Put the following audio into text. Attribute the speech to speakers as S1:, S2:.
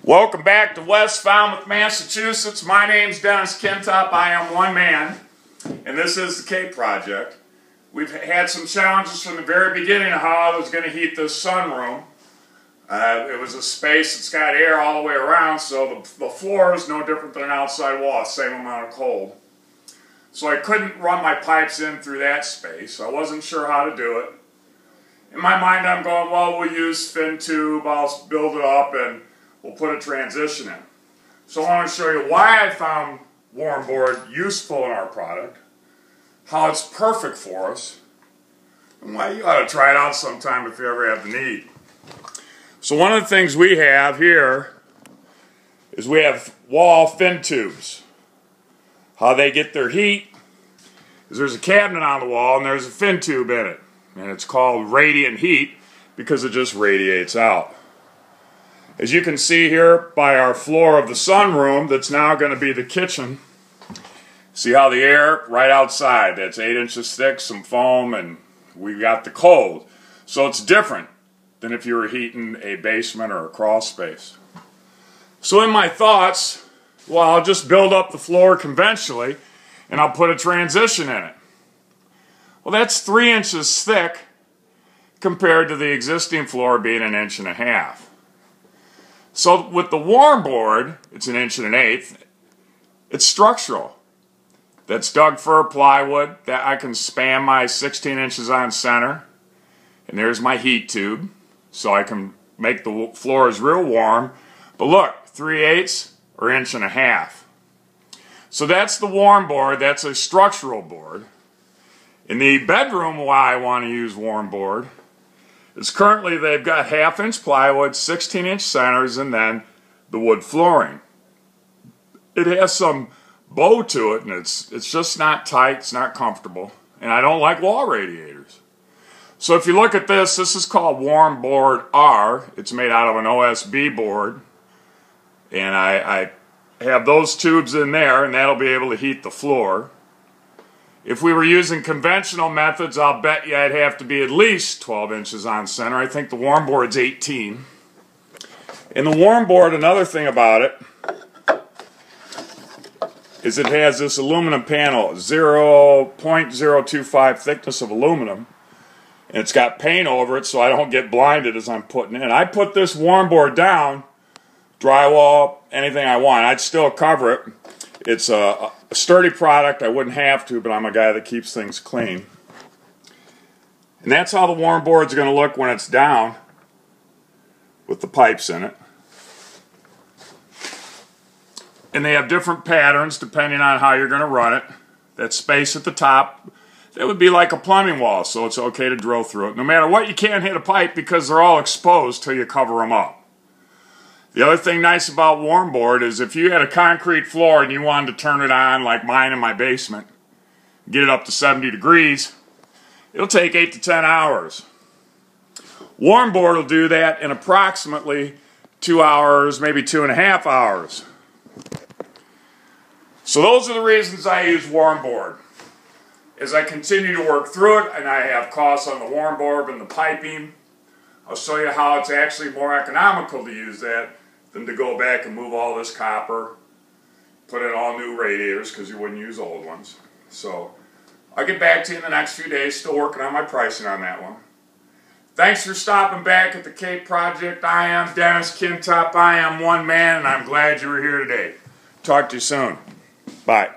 S1: Welcome back to West Falmouth, Massachusetts. My name's Dennis Kintop. I am one man, and this is the Cape Project. We've had some challenges from the very beginning of how I was going to heat this sunroom. It was a space that's got air all the way around, so the floor is no different than an outside wall, same amount of cold. So I couldn't run my pipes in through that space. I wasn't sure how to do it. In my mind, I'm going, well, we'll use fin tube, I'll build it up, and we'll put a transition in. So I want to show you why I found warm board useful in our product, how it's perfect for us, and why you ought to try it out sometime if you ever have the need. So one of the things we have here is we have wall fin tubes. How they get their heat is there's a cabinet on the wall and there's a fin tube in it. And it's called radiant heat because it just radiates out. As you can see here by our floor of the sunroom that's now going to be the kitchen, see how the air right outside, that's 8 inches thick, some foam, and we got the cold. So it's different than if you were heating a basement or a crawl space. So in my thoughts, well, I'll just build up the floor conventionally and I'll put a transition in it. Well, that's 3 inches thick compared to the existing floor being 1.5 inches. So with the warm board, it's 1 1/8 inches. It's structural. That's Doug fir plywood that I can span my 16 inches on center. And there's my heat tube, so I can make the floors real warm. But look, 3/8 or 1.5 inches. So that's the warm board. That's a structural board. In the bedroom, why I want to use warm board is currently they've got 1/2 inch plywood, 16-inch centers, and then the wood flooring. It has some bow to it, and it's just not tight, it's not comfortable, and I don't like wall radiators. So if you look at this, this is called Warm Board R. It's made out of an OSB board, and I have those tubes in there, and that'll be able to heat the floor. If we were using conventional methods, I'll bet you I'd have to be at least 12 inches on center. I think the warm board's 18. And the warm board, another thing about it, is it has this aluminum panel, 0.025 thickness of aluminum. And it's got paint over it so I don't get blinded as I'm putting it in. I put this warm board down, drywall, anything I want. I'd still cover it. It's a sturdy product. I wouldn't have to, but I'm a guy that keeps things clean. And that's how the warm board's going to look when it's down with the pipes in it. And they have different patterns depending on how you're going to run it. That space at the top, that would be like a plumbing wall, so it's okay to drill through it. No matter what, you can't hit a pipe because they're all exposed till you cover them up. The other thing nice about warm board is if you had a concrete floor and you wanted to turn it on like mine in my basement, get it up to 70 degrees, it'll take 8 to 10 hours. Warm board will do that in approximately 2 hours, maybe 2.5 hours. So those are the reasons I use warm board. As I continue to work through it and I have costs on the warm board and the piping, I'll show you how it's actually more economical to use that than to go back and move all this copper, put in all new radiators because you wouldn't use old ones. So I'll get back to you in the next few days, still working on my pricing on that one. Thanks for stopping back at the Cape Project. I am Dennis Kintop. I am one man, and I'm glad you were here today. Talk to you soon. Bye.